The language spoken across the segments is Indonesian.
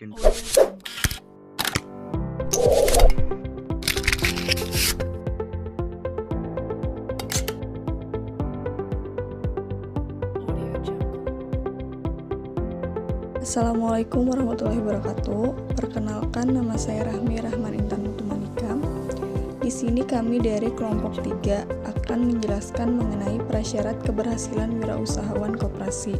bikin Assalamualaikum warahmatullahi wabarakatuh. Perkenalkan, nama saya Rahmi Rahman Intan Mutumanika. Di sini kami dari kelompok 3 akan menjelaskan mengenai prasyarat keberhasilan wirausahawan koperasi.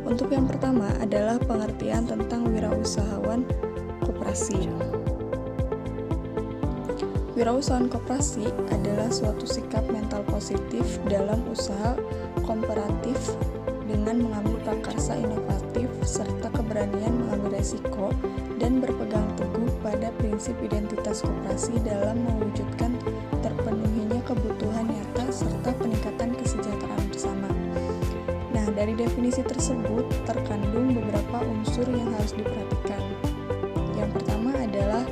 Untuk yang pertama adalah pengertian tentang wirausahawan koperasi. Wirausahawan koperasi adalah suatu sikap mental positif dalam usaha kooperatif dengan mengambil prakarsa inovatif serta keberanian mengambil resiko dan berpegang teguh pada prinsip identitas koperasi dalam mewujudkan terpenuhinya kebutuhan nyata serta peningkatan kesejahteraan bersama. Nah, dari definisi tersebut terkandung beberapa unsur yang harus diperhatikan. Yang pertama adalah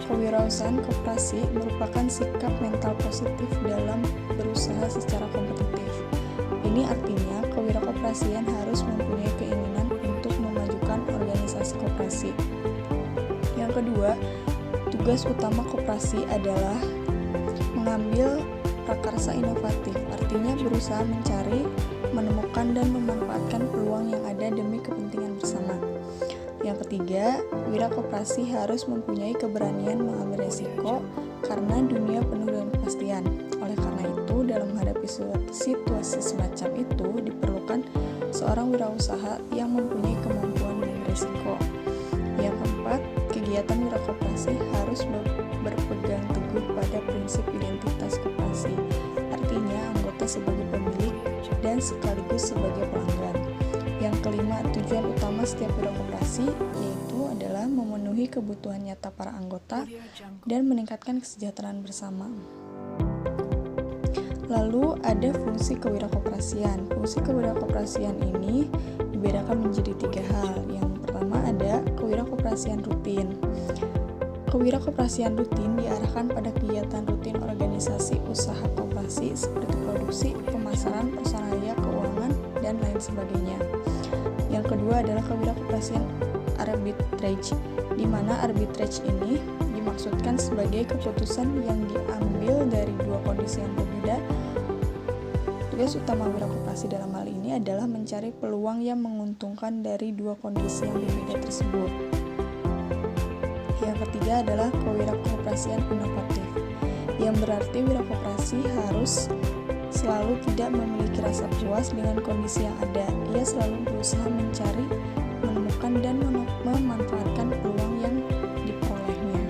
kewirausahaan koperasi merupakan sikap mental positif dalam berusaha secara kompetitif. Ini artinya kewirakoperasian harus mempunyai keinginan untuk memajukan organisasi koperasi. Yang kedua, tugas utama koperasi adalah mengambil prakarsa inovatif, artinya berusaha mencari, menemukan, dan memanfaatkan peluang yang ada demi kepentingan bersama. Yang ketiga, wirakoperasi harus mempunyai keberanian mengambil resiko karena dunia penuh dengan kepastian. Oleh karena itu, dalam menghadapi situasi semacam itu diperlukan seorang wirausaha yang mempunyai kemampuan mengambil resiko. Yang keempat, kegiatan wirakoperasi harus berpegang teguh pada prinsip identitas koperasi, artinya anggota sebagai pemilik dan sekaligus sebagai pelanggan. Yang kelima, tujuan utama setiap wirakoperasi yaitu adalah memenuhi kebutuhan nyata para anggota dan meningkatkan kesejahteraan bersama. Lalu ada fungsi kewirakoperasian. Fungsi kewirakoperasian ini dibedakan menjadi 3 hal. Yang pertama ada kewirakoperasian rutin. Kewirakoperasian rutin diarahkan pada kegiatan rutin organisasi usaha koperasi seperti produksi, pemasaran, personalia, keuangan, dan lain sebagainya. Yang kedua adalah kewirakoperasian arbitrage, di mana arbitrage ini dimaksudkan sebagai keputusan yang diambil dari dua kondisi yang berbeda. Tugas utama wirakoperasi dalam hal ini adalah mencari peluang yang menguntungkan dari dua kondisi yang berbeda tersebut. Yang ketiga adalah kewirakoperasian inovatif, yang berarti wirakoperasi harus selalu tidak memiliki rasa puas dengan kondisi yang ada. Ia selalu berusaha mencari, menemukan, dan memanfaatkan peluang yang diperolehnya.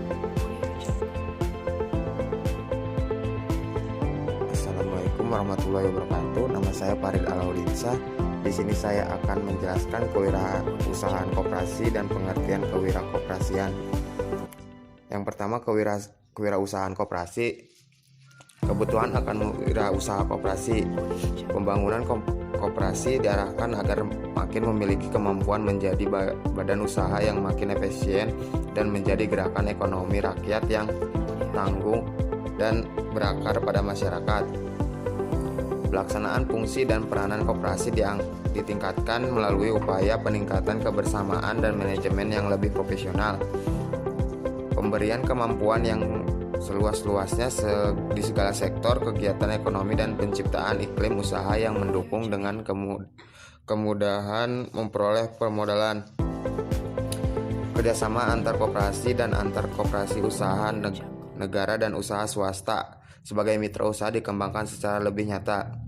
Assalamualaikum warahmatullahi wabarakatuh. Nama saya Farid Alaulinsah. Di sini saya akan menjelaskan kewirausahaan koperasi dan pengertian kewirakoperasian. Yang pertama, kewirausahaan koperasi. Kebutuhan akan wirausaha koperasi. Pembangunan koperasi diarahkan agar makin memiliki kemampuan menjadi badan usaha yang makin efisien dan menjadi gerakan ekonomi rakyat yang tangguh dan berakar pada masyarakat. Pelaksanaan fungsi dan peranan koperasi ditingkatkan melalui upaya peningkatan kebersamaan dan manajemen yang lebih profesional. Pemberian kemampuan yang seluas-luasnya di segala sektor kegiatan ekonomi dan penciptaan iklim usaha yang mendukung dengan kemudahan memperoleh permodalan. Kerjasama antar koperasi dan antar koperasi usaha negara dan usaha swasta sebagai mitra usaha dikembangkan secara lebih nyata.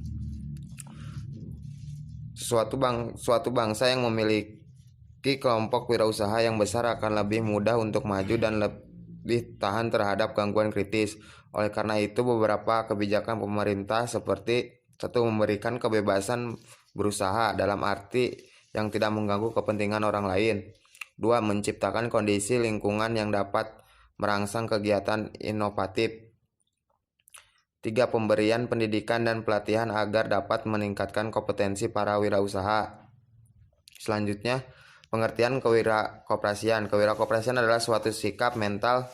Suatu bangsa yang memiliki kelompok wirausaha yang besar akan lebih mudah untuk maju dan lebih tahan terhadap gangguan kritis. Oleh karena itu, beberapa kebijakan pemerintah seperti 1. Memberikan kebebasan berusaha dalam arti yang tidak mengganggu kepentingan orang lain. 2. Menciptakan kondisi lingkungan yang dapat merangsang kegiatan inovatif. 3. Pemberian pendidikan dan pelatihan agar dapat meningkatkan kompetensi para wirausaha. Selanjutnya, pengertian kewirakoperasian. Kewirakoperasian adalah suatu sikap mental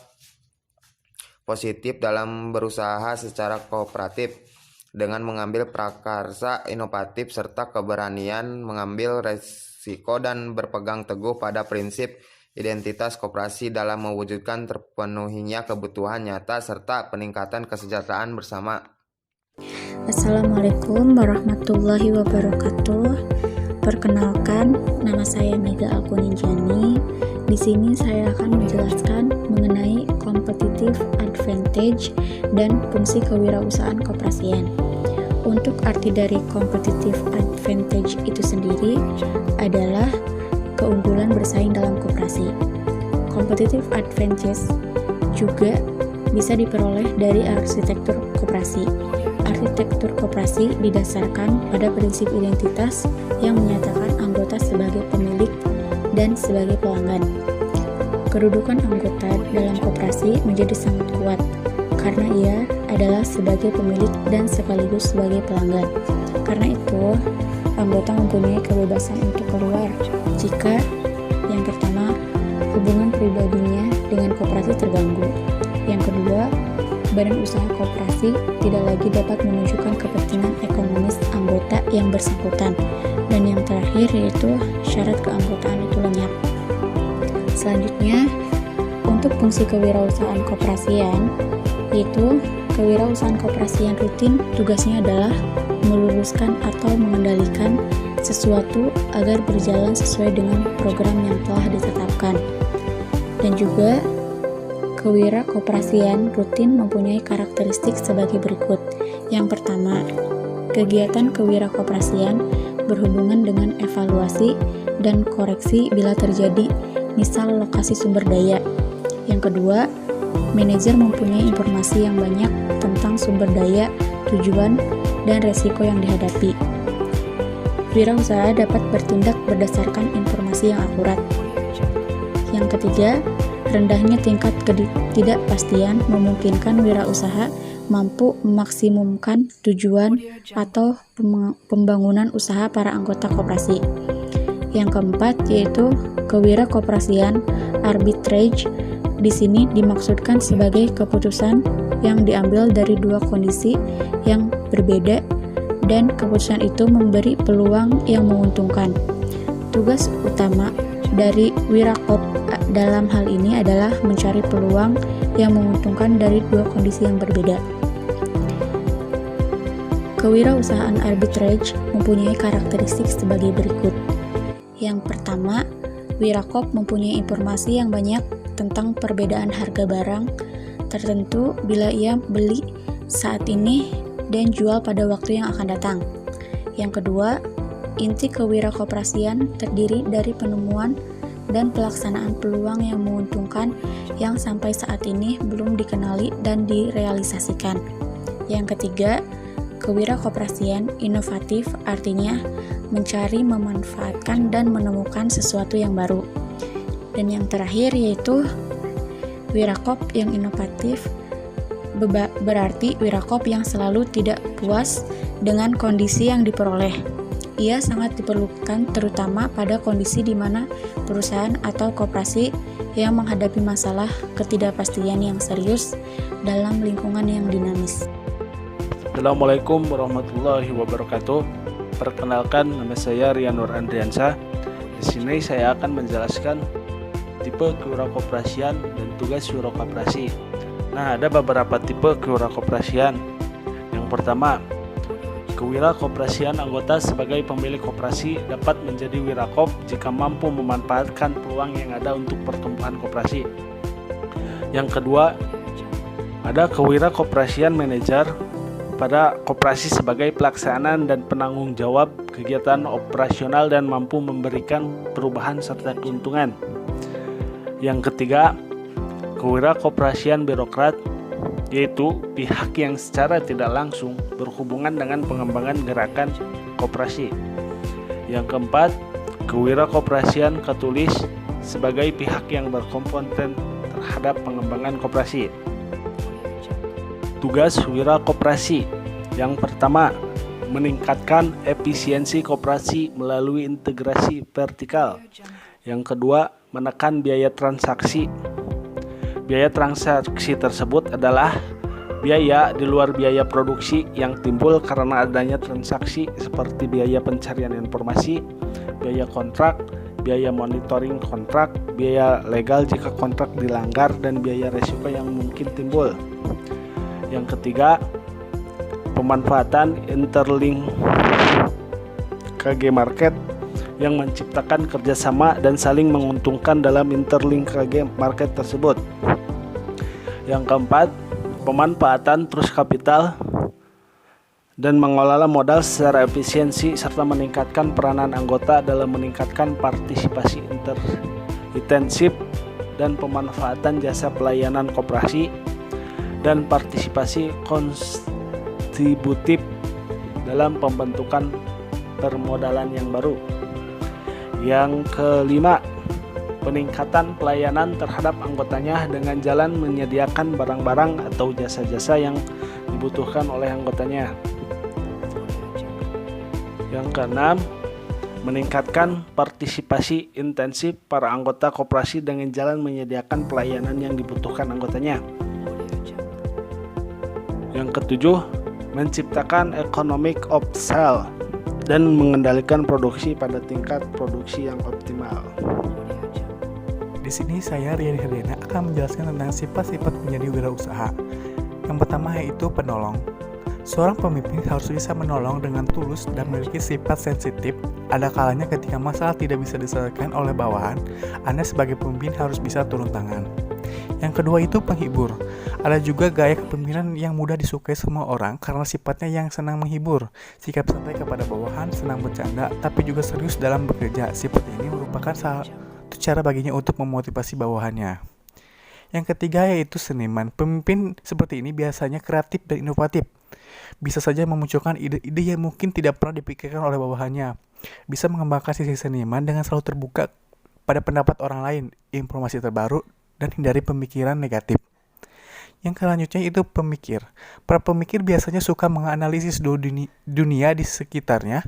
positif dalam berusaha secara kooperatif dengan mengambil prakarsa inovatif serta keberanian mengambil resiko dan berpegang teguh pada prinsip identitas koperasi dalam mewujudkan terpenuhinya kebutuhan nyata serta peningkatan kesejahteraan bersama. Assalamualaikum warahmatullahi wabarakatuh. Perkenalkan, nama saya Mega Alkuninjani. Di sini saya akan menjelaskan mengenai competitive advantage dan fungsi kewirausahaan koperasian. Untuk arti dari competitive advantage itu sendiri adalah keunggulan bersaing dalam koperasi. Competitive advantage juga bisa diperoleh dari arsitektur koperasi. Arsitektur koperasi didasarkan pada prinsip identitas yang menyatakan anggota sebagai pemilik dan sebagai pelanggan. Kedudukan anggota dalam koperasi menjadi sangat kuat karena ia adalah sebagai pemilik dan sekaligus sebagai pelanggan. Karena itu, anggota mempunyai kebebasan untuk keluar jika yang pertama, hubungan pribadinya dengan koperasi terganggu. Yang kedua, badan usaha koperasi tidak lagi dapat menunjukkan kepentingan ekonomis anggota yang bersangkutan. Dan yang terakhir yaitu syarat keanggotaan itu lenyap. Selanjutnya, untuk fungsi kewirausahaan koperasian, yaitu kewirausahaan koperasian rutin tugasnya adalah meluruskan atau mengendalikan sesuatu agar berjalan sesuai dengan program yang telah ditetapkan. Dan juga kewirakoperasian rutin mempunyai karakteristik sebagai berikut. Yang pertama, kegiatan kewirakoperasian berhubungan dengan evaluasi dan koreksi bila terjadi, misal lokasi sumber daya. Yang kedua, manajer mempunyai informasi yang banyak tentang sumber daya, tujuan, dan resiko yang dihadapi. Wirausaha dapat bertindak berdasarkan informasi yang akurat. Yang ketiga, rendahnya tingkat ketidakpastian memungkinkan wirausaha mampu memaksimumkan tujuan atau pembangunan usaha para anggota koperasi. Yang keempat yaitu kewirakoperasian arbitrage. Di sini dimaksudkan sebagai keputusan yang diambil dari dua kondisi yang berbeda dan keputusan itu memberi peluang yang menguntungkan. Tugas utama dari wirakop dalam hal ini adalah mencari peluang yang menguntungkan dari dua kondisi yang berbeda. Kewirausahaan arbitrage mempunyai karakteristik sebagai berikut. Yang pertama, wirakop mempunyai informasi yang banyak tentang perbedaan harga barang tertentu bila ia beli saat ini dan jual pada waktu yang akan datang. Yang kedua, inti kewirakoperasian terdiri dari penemuan dan pelaksanaan peluang yang menguntungkan yang sampai saat ini belum dikenali dan direalisasikan. Yang ketiga, kewirakoperasian inovatif artinya mencari, memanfaatkan, dan menemukan sesuatu yang baru. Dan yang terakhir yaitu wirakop yang inovatif berarti wirakop yang selalu tidak puas dengan kondisi yang diperoleh. Ia sangat diperlukan terutama pada kondisi di mana perusahaan atau koperasi yang menghadapi masalah ketidakpastian yang serius dalam lingkungan yang dinamis. Assalamualaikum warahmatullahi wabarakatuh. Perkenalkan, nama saya Rian Nur Andriansyah. Di sini saya akan menjelaskan tipe kewirakoperasian dan tugas wirakoperasi. Nah, ada beberapa tipe kewirakoperasian. Yang pertama, kewirakoperasian anggota sebagai pemilik koperasi dapat menjadi wirakop jika mampu memanfaatkan peluang yang ada untuk pertumbuhan koperasi. Yang kedua, ada kewirakoperasian manajer pada koperasi sebagai pelaksanaan dan penanggung jawab kegiatan operasional dan mampu memberikan perubahan serta keuntungan. Yang ketiga, kewirakoperasian birokrat, yaitu pihak yang secara tidak langsung berhubungan dengan pengembangan gerakan koperasi. Yang keempat, kewirakoperasian katulis sebagai pihak yang berkompeten terhadap pengembangan koperasi. Tugas wirakoperasi. Yang pertama, meningkatkan efisiensi koperasi melalui integrasi vertikal. Yang kedua, menekan biaya transaksi. Biaya transaksi tersebut adalah biaya di luar biaya produksi yang timbul karena adanya transaksi seperti biaya pencarian informasi, biaya kontrak, biaya monitoring kontrak, biaya legal jika kontrak dilanggar, dan biaya resiko yang mungkin timbul. Yang ketiga, pemanfaatan interlink KG Market yang menciptakan kerjasama dan saling menguntungkan dalam interlink KG Market tersebut. Yang keempat, pemanfaatan trust capital dan mengelola modal secara efisiensi serta meningkatkan peranan anggota dalam meningkatkan partisipasi intensif dan pemanfaatan jasa pelayanan koperasi dan partisipasi kontributif dalam pembentukan permodalan yang baru. Yang kelima, peningkatan pelayanan terhadap anggotanya dengan jalan menyediakan barang-barang atau jasa-jasa yang dibutuhkan oleh anggotanya. Yang keenam, meningkatkan partisipasi intensif para anggota koperasi dengan jalan menyediakan pelayanan yang dibutuhkan anggotanya. Yang ketujuh, menciptakan economic of scale dan mengendalikan produksi pada tingkat produksi yang optimal. Di sini saya Rian Herdena akan menjelaskan tentang sifat-sifat menjadi wirausaha. Yang pertama yaitu penolong. Seorang pemimpin harus bisa menolong dengan tulus dan memiliki sifat sensitif. Ada kalanya ketika masalah tidak bisa diselesaikan oleh bawahan, Anda sebagai pemimpin harus bisa turun tangan. Yang kedua itu penghibur. Ada juga gaya kepemimpinan yang mudah disukai semua orang karena sifatnya yang senang menghibur. Sikap santai kepada bawahan, senang bercanda, tapi juga serius dalam bekerja. Sifat ini merupakan satu cara baginya untuk memotivasi bawahannya. Yang ketiga yaitu seniman. Pemimpin seperti ini biasanya kreatif dan inovatif. Bisa saja memunculkan ide-ide yang mungkin tidak pernah dipikirkan oleh bawahannya. Bisa mengembangkan sisi seniman dengan selalu terbuka pada pendapat orang lain, informasi terbaru, dan hindari pemikiran negatif. Yang selanjutnya itu pemikir. Para pemikir biasanya suka menganalisis dunia di sekitarnya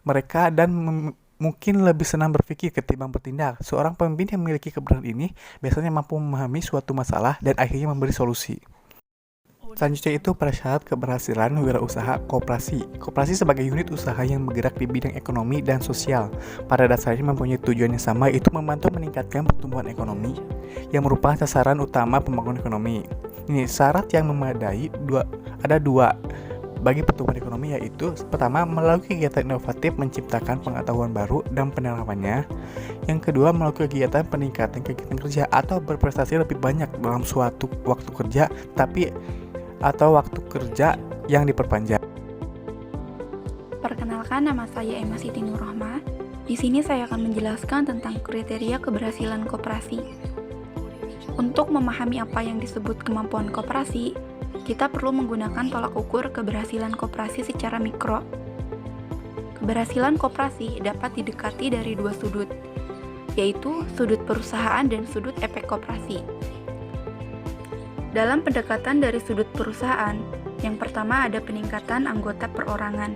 mereka dan mungkin lebih senang berpikir ketimbang bertindak. Seorang pemimpin yang memiliki keberanian ini biasanya mampu memahami suatu masalah dan akhirnya memberi solusi. Selanjutnya itu persyarat keberhasilan wirausaha koperasi. Koperasi sebagai unit usaha yang bergerak di bidang ekonomi dan sosial. Pada dasarnya mempunyai tujuan yang sama, yaitu membantu meningkatkan pertumbuhan ekonomi yang merupakan sasaran utama pembangunan ekonomi. Ini syarat yang memadai ada dua bagi pertumbuhan ekonomi, yaitu pertama melalui kegiatan inovatif menciptakan pengetahuan baru dan penerapannya. Yang kedua melalui kegiatan peningkatan kegiatan kerja atau berprestasi lebih banyak dalam suatu waktu kerja atau waktu kerja yang diperpanjang. Perkenalkan, nama saya Emma Siti Nurrohma. Di sini saya akan menjelaskan tentang kriteria keberhasilan koperasi. Untuk memahami apa yang disebut kemampuan koperasi, kita perlu menggunakan tolak ukur keberhasilan koperasi secara mikro. Keberhasilan koperasi dapat didekati dari dua sudut, yaitu sudut perusahaan dan sudut efek koperasi. Dalam pendekatan dari sudut perusahaan, yang pertama ada peningkatan anggota perorangan.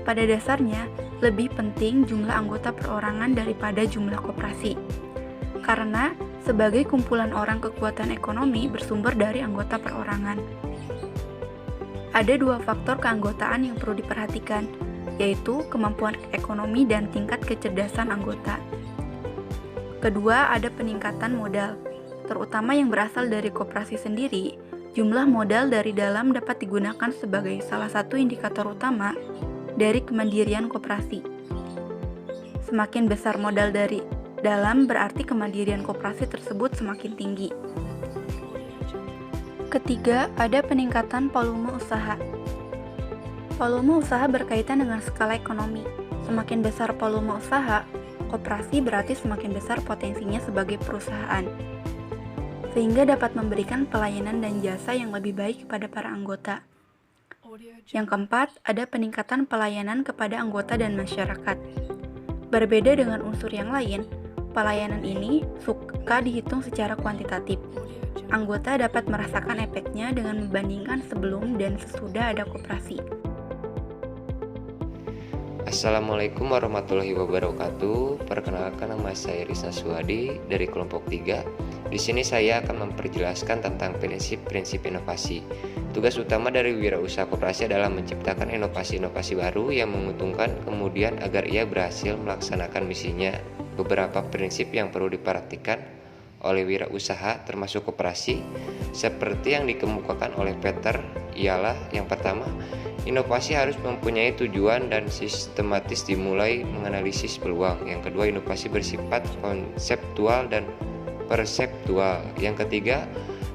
Pada dasarnya, lebih penting jumlah anggota perorangan daripada jumlah koperasi. Karena sebagai kumpulan orang, kekuatan ekonomi bersumber dari anggota perorangan. Ada dua faktor keanggotaan yang perlu diperhatikan, yaitu kemampuan ekonomi dan tingkat kecerdasan anggota. Kedua, ada peningkatan modal, terutama yang berasal dari koperasi sendiri. Jumlah modal dari dalam dapat digunakan sebagai salah satu indikator utama dari kemandirian koperasi. Semakin besar modal dari dalam, berarti kemandirian koperasi tersebut semakin tinggi. Ketiga, ada peningkatan volume usaha. Volume usaha berkaitan dengan skala ekonomi. Semakin besar volume usaha, koperasi berarti semakin besar potensinya sebagai perusahaan, sehingga dapat memberikan pelayanan dan jasa yang lebih baik kepada para anggota. Yang keempat, ada peningkatan pelayanan kepada anggota dan masyarakat. Berbeda dengan unsur yang lain, pelayanan ini suka dihitung secara kuantitatif. Anggota dapat merasakan efeknya dengan membandingkan sebelum dan sesudah ada koperasi. Assalamualaikum warahmatullahi wabarakatuh. Perkenalkan, nama saya Rizna Suwadi dari kelompok 3. Di sini saya akan memperjelaskan tentang prinsip-prinsip inovasi. Tugas utama dari wirausaha koperasi adalah menciptakan inovasi-inovasi baru yang menguntungkan kemudian agar ia berhasil melaksanakan misinya beberapa prinsip yang perlu diperhatikan oleh wirausaha termasuk koperasi seperti yang dikemukakan oleh Peter ialah yang pertama, inovasi harus mempunyai tujuan dan sistematis dimulai menganalisis peluang. Yang kedua, inovasi bersifat konseptual dan perseptual. Yang ketiga,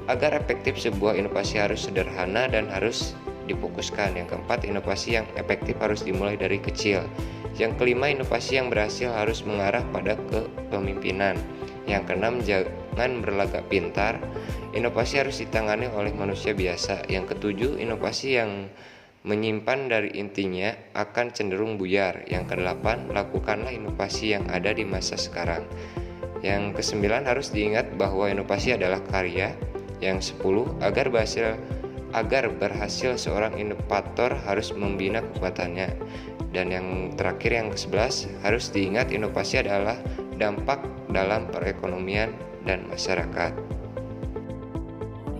agar efektif sebuah inovasi harus sederhana dan harus difokuskan. Yang keempat, inovasi yang efektif harus dimulai dari kecil. Yang kelima, inovasi yang berhasil harus mengarah pada kepemimpinan. Yang keenam, jangan berlagak pintar. Inovasi harus ditangani oleh manusia biasa. Yang ketujuh, inovasi yang menyimpan dari intinya akan cenderung buyar. Yang kedelapan, lakukanlah inovasi yang ada di masa sekarang. Yang kesembilan, harus diingat bahwa inovasi adalah karya. Yang 10, agar berhasil seorang inovator harus membina kekuatannya. Dan yang terakhir, yang ke-11, harus diingat inovasi adalah dampak dalam perekonomian dan masyarakat.